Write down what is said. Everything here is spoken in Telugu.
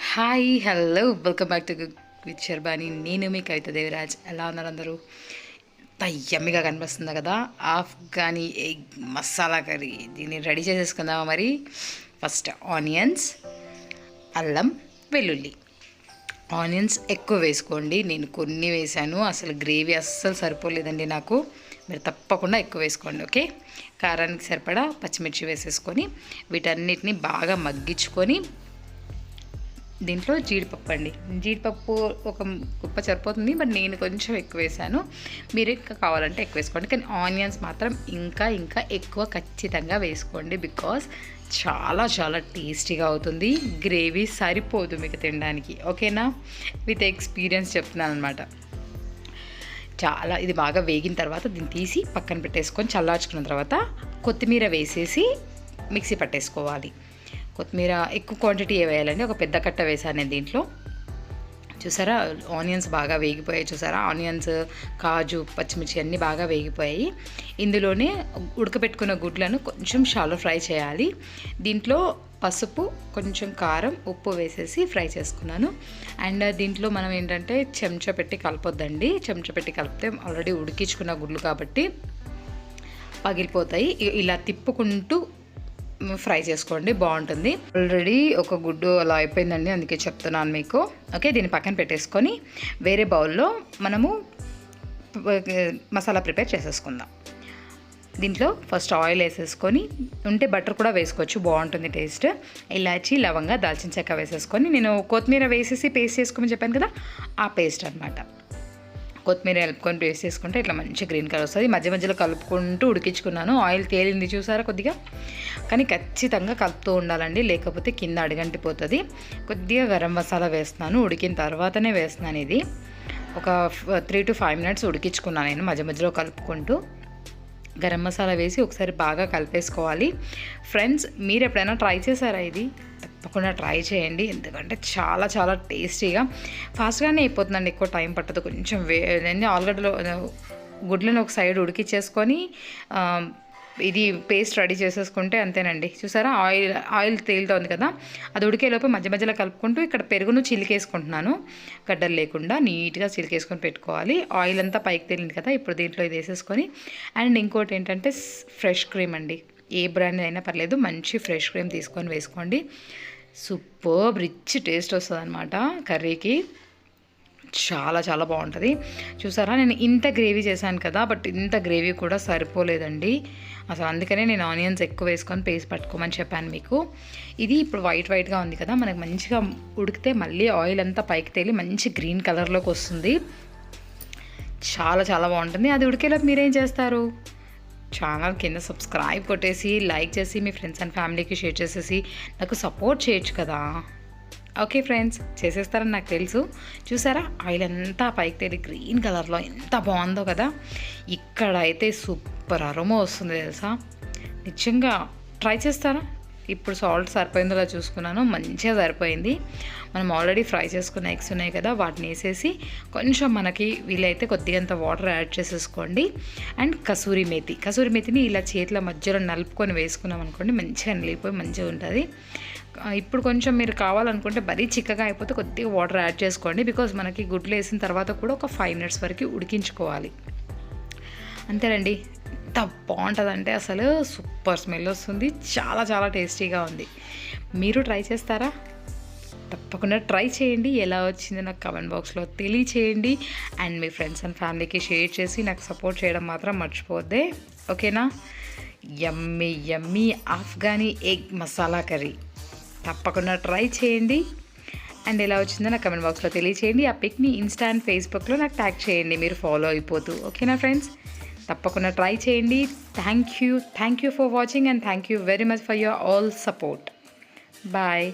Hi hello welcome back to with Sharbani. నేను మీ కవిత దేవిరాజ్. ఎలా ఉన్నారు అందరూ? యమ్మీగా కనిపిస్తుంది కదా ఆఫ్ఘనీ ఎగ్ మసాలా కర్రీ. దీన్ని రెడీ చేసేసుకుందామా మరి. ఫస్ట్ ఆనియన్స్, అల్లం, వెల్లుల్లి. ఆనియన్స్ ఎక్కువ వేసుకోండి, నేను కొన్ని వేసాను, అసలు గ్రేవీ అస్సలు సరిపోలేదండి నాకు. మీరు తప్పకుండా ఎక్కువ వేసుకోండి. ఓకే, కారానికి సరిపడా పచ్చిమిర్చి వేసేసుకొని వీటన్నిటిని బాగా మగ్గించుకొని దీంట్లో జీడిపప్పు అండి. జీడిపప్పు ఒక కుప్ప సరిపోతుంది, బట్ నేను కొంచెం ఎక్కువ వేసాను. మీరు ఇంకా కావాలంటే ఎక్కువ వేసుకోండి, కానీ ఆనియన్స్ మాత్రం ఇంకా ఇంకా ఎక్కువ ఖచ్చితంగా వేసుకోండి. బికాస్ చాలా చాలా టేస్టీగా అవుతుంది. గ్రేవీ సరిపోదు మీకు తినడానికి. ఓకేనా, విత్ ఎక్స్పీరియన్స్ చెప్తున్నాను అనమాట. చాలా ఇది బాగా వేగిన తర్వాత దీన్ని తీసి పక్కన పెట్టేసుకొని చల్లార్చుకున్న తర్వాత కొత్తిమీర వేసేసి మిక్సీ పట్టేసుకోవాలి. కొత్తిమీర ఎక్కువ క్వాంటిటీ వేయాలండి, ఒక పెద్ద కట్ట వేసాను నేను దీంట్లో. చూసారా ఆనియన్స్ బాగా వేగిపోయాయి, చూసారా ఆనియన్స్, కాజు, పచ్చిమిర్చి అన్నీ బాగా వేగిపోయాయి. ఇందులోనే ఉడకబెట్టుకున్న గుడ్లను కొంచెం షాలో ఫ్రై చేయాలి. దీంట్లో పసుపు, కొంచెం కారం, ఉప్పు వేసేసి ఫ్రై చేసుకున్నాను. అండ్ దీంట్లో మనం ఏంటంటే చెంచా పెట్టి కలపొద్దండి. చెంచా పెట్టి కలిపితే ఆల్రెడీ ఉడికించుకున్న గుడ్లు కాబట్టి పగిలిపోతాయి. ఇలా తిప్పుకుంటూ ఫ్రై చేసుకోండి, బాగుంటుంది. ఆల్రెడీ ఒక గుడ్డు అలా అయిపోయిందండి, అందుకే చెప్తున్నాను మీకు. ఓకే, దీన్ని పక్కన పెట్టేసుకొని వేరే బౌల్లో మనము మసాలా ప్రిపేర్ చేసేసుకుందాం. దీంట్లో ఫస్ట్ ఆయిల్ వేసేసుకొని, ఉంటే బటర్ కూడా వేసుకోవచ్చు, బాగుంటుంది టేస్ట్. ఇలాచి, లవంగా, దాల్చిన చెక్క వేసేసుకొని, నేను కొత్తిమీర వేసేసి పేస్ట్ చేసుకోమని చెప్పాను కదా, ఆ పేస్ట్ అనమాట. కొత్తిమీర కలుపుకొని పేస్ట్ చేసుకుంటే ఇట్లా మంచి గ్రీన్ కలర్ వస్తుంది. మధ్య మధ్యలో కలుపుకుంటూ ఉడికించుకున్నాను. ఆయిల్ తేలింది చూసారా కొద్దిగా, కానీ ఖచ్చితంగా కలుపుతూ ఉండాలండి, లేకపోతే కింద అడుగంటిపోతుంది. కొద్దిగా గరం మసాలా వేస్తున్నాను, ఉడికిన తర్వాతనే వేస్తున్నాను. ఇది ఒక 3 to 5 minutes ఉడికించుకున్నాను నేను, మధ్య మధ్యలో కలుపుకుంటూ. గరం మసాలా వేసి ఒకసారి బాగా కలిపేసుకోవాలి. ఫ్రెండ్స్, మీరు ఎప్పుడైనా ట్రై చేశారా? ఇది తప్పకుండా ట్రై చేయండి, ఎందుకంటే చాలా చాలా టేస్టీగా ఫాస్ట్గానే అయిపోతుందండి, ఎక్కువ టైం పట్టదు. కొంచెం ఆలుగడ్డలో గుడ్లను ఒక సైడ్ ఉడికిచ్చేసుకొని ఇది పేస్ట్ రెడీ చేసేసుకుంటే అంతేనండి. చూసారా ఆయిల్ తేలుతోంది కదా, అది ఉడికేలోపు మధ్య మధ్యలో కలుపుకుంటూ ఇక్కడ పెరుగును చిలికేసుకుంటున్నాను, గడ్డలు లేకుండా నీట్గా చిలికేసుకొని పెట్టుకోవాలి. ఆయిల్ అంతా పైకి తేలింది కదా, ఇప్పుడు దీంట్లో ఇది వేసేసుకొని. అండ్ ఇంకోటి ఏంటంటే ఫ్రెష్ క్రీమ్ అండి, ఏ బ్రాండ్ అయినా పర్లేదు, మంచి ఫ్రెష్ క్రీమ్ తీసుకొని వేసుకోండి. సూపర్ రిచ్ టేస్ట్ వస్తుంది అనమాట కర్రీకి, చాలా చాలా బాగుంటుంది. చూసారా నేను ఇంత గ్రేవీ చేశాను కదా, బట్ ఇంత గ్రేవీ కూడా సరిపోలేదండి అసలు, అందుకనే నేను ఆనియన్స్ ఎక్కువ వేసుకొని పేస్ట్ పట్టుకోమని చెప్పాను మీకు. ఇది ఇప్పుడు వైట్గా ఉంది కదా, మనకు మంచిగా ఉడికితే మళ్ళీ ఆయిల్ అంతా పైకి తేలి మంచి గ్రీన్ కలర్లోకి వస్తుంది. చాలా చాలా బాగుంటుంది. అది ఉడికేలోపు మీరేం చేస్తారు? ఛానల్ కింద సబ్స్క్రైబ్ కొట్టేసి, లైక్ చేసి, మీ ఫ్రెండ్స్ అండ్ ఫ్యామిలీకి షేర్ చేసేసి నాకు సపోర్ట్ చేయొచ్చు కదా. ఓకే ఫ్రెండ్స్, చేసేస్తారని నాకు తెలుసు. చూసారా ఆయిల్ అంతా పైకి తేలి గ్రీన్ కలర్లో ఎంత బాగుందో కదా. ఇక్కడ అయితే సూపర్ అరోమా వస్తుంది తెలుసా, నిజంగా ట్రై చేస్తారా? ఇప్పుడు సాల్ట్ సరిపోయిందో చూసుకున్నాను, మంచిగా సరిపోయింది. మనం ఆల్రెడీ ఫ్రై చేసుకున్న ఎగ్స్ ఉన్నాయి కదా, వాటిని వేసేసి కొంచెం మనకి వీలైతే కొద్దిగంత వాటర్ యాడ్ చేసేసుకోండి. అండ్ కసూరి మేతిని ఇలా చేతిలో మధ్యలో నలుపుకొని వేసుకున్నాం అనుకోండి, మంచిగా నలిగిపోయి మంచిగా ఉంటుంది. ఇప్పుడు కొంచెం మీరు కావాలనుకుంటే మరీ చిక్కగా అయిపోతే కొద్దిగా వాటర్ యాడ్ చేసుకోండి, బికాజ్ మనకి గుడ్లు వేసిన తర్వాత కూడా ఒక 5 minutes వరకు ఉడికించుకోవాలి. అంతేనండి, ఎంత బాగుంటుందంటే అసలు సూపర్ స్మెల్ వస్తుంది, చాలా చాలా టేస్టీగా ఉంది. మీరు ట్రై చేస్తారా? తప్పకుండా ట్రై చేయండి. ఎలా వచ్చిందో నాకు కామెంట్ బాక్స్లో తెలియచేయండి. అండ్ మీ ఫ్రెండ్స్ అండ్ ఫ్యామిలీకి షేర్ చేసి నాకు సపోర్ట్ చేయడం మాత్రం మర్చిపోద్దే. ఓకేనా? యమ్మీ యమ్మీ ఆఫ్ఘనీ ఎగ్ మసాలా కర్రీ తప్పకుండా ట్రై చేయండి. అండ్ ఎలా వచ్చిందో నాకు కమెంట్ బాక్స్లో తెలియచేయండి. ఆ పిక్ని ఇన్స్టా అండ్ ఫేస్బుక్లో నాకు ట్యాగ్ చేయండి, మీరు ఫాలో అయిపోతూ. ఓకేనా ఫ్రెండ్స్, తప్పకుండా ట్రై చేయండి. Thank you for watching, and thank you very much for your all support. Bye.